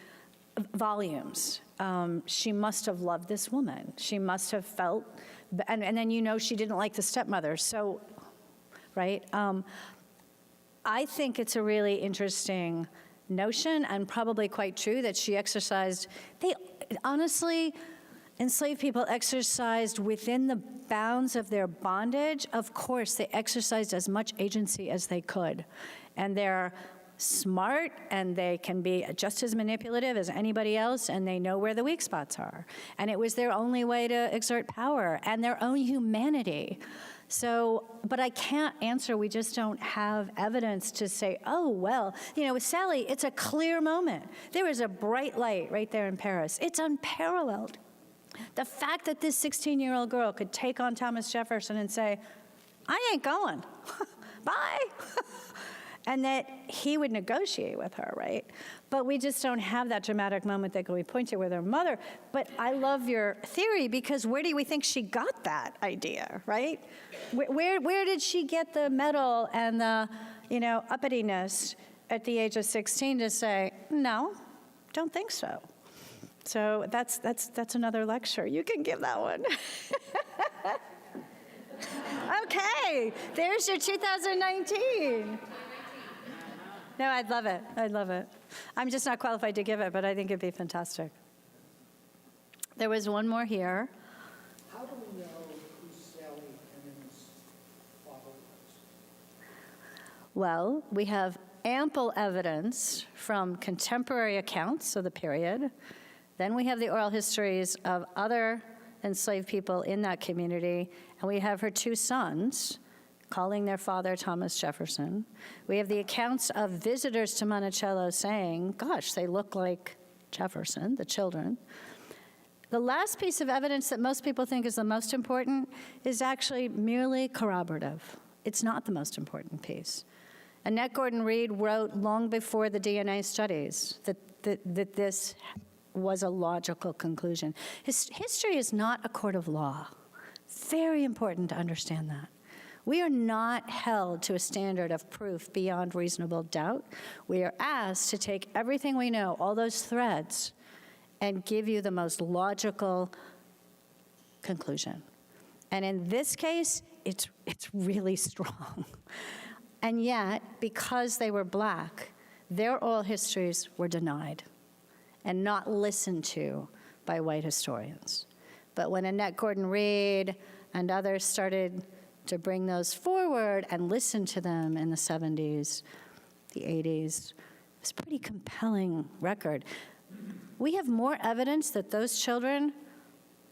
volumes. She must have loved this woman. She must have felt, and then she didn't like the stepmother, so, right? I think it's a really interesting notion and probably quite true that she exercised, honestly, enslaved people exercised within the bounds of their bondage, of course, they exercised as much agency as they could. And they're smart, and they can be just as manipulative as anybody else, and they know where the weak spots are. And it was their only way to exert power and their own humanity. So, but I can't answer, we just don't have evidence to say, oh, well, you know, with Sally, it's a clear moment. There was a bright light right there in Paris. It's unparalleled. The fact that this 16-year-old girl could take on Thomas Jefferson and say, I ain't going, bye. And that he would negotiate with her, right? But we just don't have that dramatic moment that we point to with her mother. But I love your theory, because where do we think she got that idea, right? Where did she get the mettle and the, you know, uppityness at the age of 16 to say, no, don't think so? So that's another lecture. You can give that one. Okay, there's your 2019. No, I'd love it. I'd love it. I'm just not qualified to give it, but I think it'd be fantastic. There was one more here. How do we know who Sally Hemings' father was? Well, we have ample evidence from contemporary accounts of the period. Then we have the oral histories of other enslaved people in that community, and we have her two sons calling their father Thomas Jefferson. We have the accounts of visitors to Monticello saying, gosh, they look like Jefferson, the children. The last piece of evidence that most people think is the most important is actually merely corroborative. It's not the most important piece. Annette Gordon Reed wrote long before the DNA studies that this was a logical conclusion. History is not a court of law. Very important to understand that. We are not held to a standard of proof beyond reasonable doubt. We are asked to take everything we know, all those threads, and give you the most logical conclusion. And in this case, it's really strong. And yet, because they were Black, their oral histories were denied and not listened to by white historians. But when Annette Gordon Reed and others started to bring those forward and listen to them in the 70s, the 80s, it's a pretty compelling record. We have more evidence that those children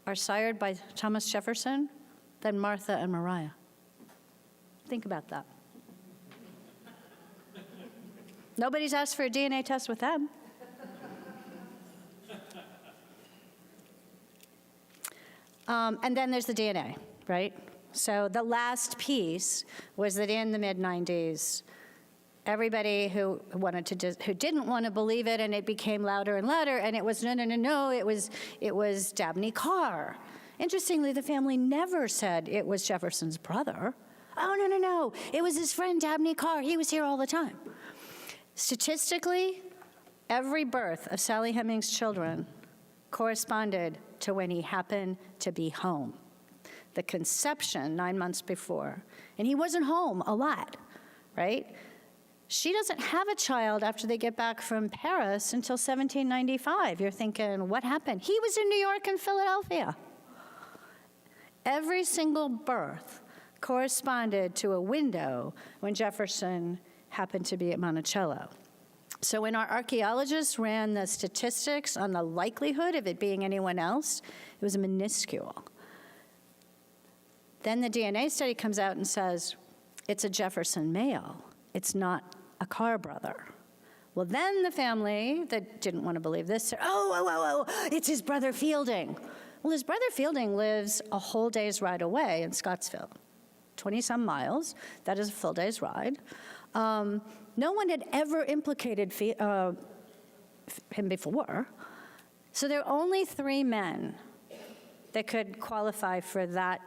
are sired by Thomas Jefferson than Martha and Mariah. Think about that. Nobody's asked for a DNA test with them. And then there's the DNA, right? So the last piece was that in the mid-90s, everybody who didn't want to believe it, and it became louder and louder, and it was no, it was Dabney Carr. Interestingly, the family never said it was Jefferson's brother. Oh, no, it was his friend Dabney Carr. He was here all the time. Statistically, every birth of Sally Hemings' children corresponded to when he happened to be home. The conception 9 months before, and he wasn't home a lot, right? She doesn't have a child after they get back from Paris until 1795. You're thinking, what happened? He was in New York and Philadelphia. Every single birth corresponded to a window when Jefferson happened to be at Monticello. So when our archaeologists ran the statistics on the likelihood of it being anyone else, it was minuscule. Then the DNA study comes out and says, it's a Jefferson male. It's not a Carr brother. Well, then the family that didn't want to believe this said, oh, it's his brother Fielding. Well, his brother Fielding lives a whole day's ride away in Scottsville, 20-some miles. That is a full day's ride. No one had ever implicated him before. So there are only 3 men that could qualify for that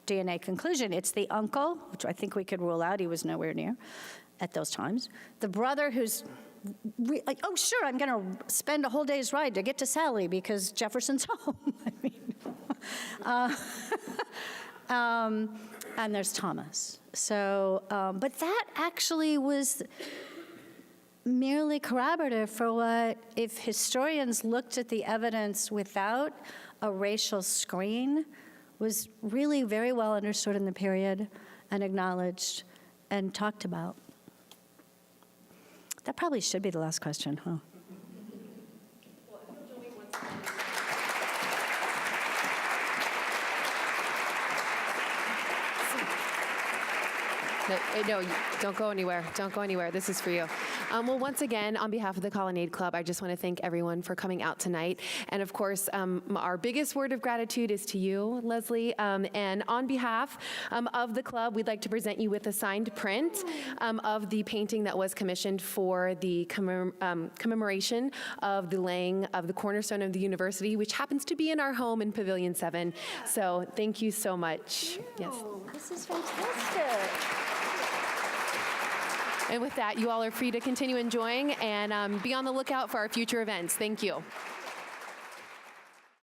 DNA conclusion. It's the uncle, which I think we could rule out. He was nowhere near at those times. The brother who's like, oh, sure, I'm going to spend a whole day's ride to get to Sally because Jefferson's home. And there's Thomas. So, but that actually was merely corroborative for what, if historians looked at the evidence without a racial screen, was really very well understood in the period and acknowledged and talked about. That probably should be the last question, huh? No, don't go anywhere. Don't go anywhere. This is for you. Well, once again, on behalf of the Colonnade Club, I just want to thank everyone for coming out tonight. And of course, our biggest word of gratitude is to you, Leslie. And on behalf of the club, we'd like to present you with a signed print of the painting that was commissioned for the commemoration of the laying of the cornerstone of the university, which happens to be in our home in Pavilion 7. So thank you so much. Yes. This is fantastic. And with that, you all are free to continue enjoying and be on the lookout for our future events. Thank you.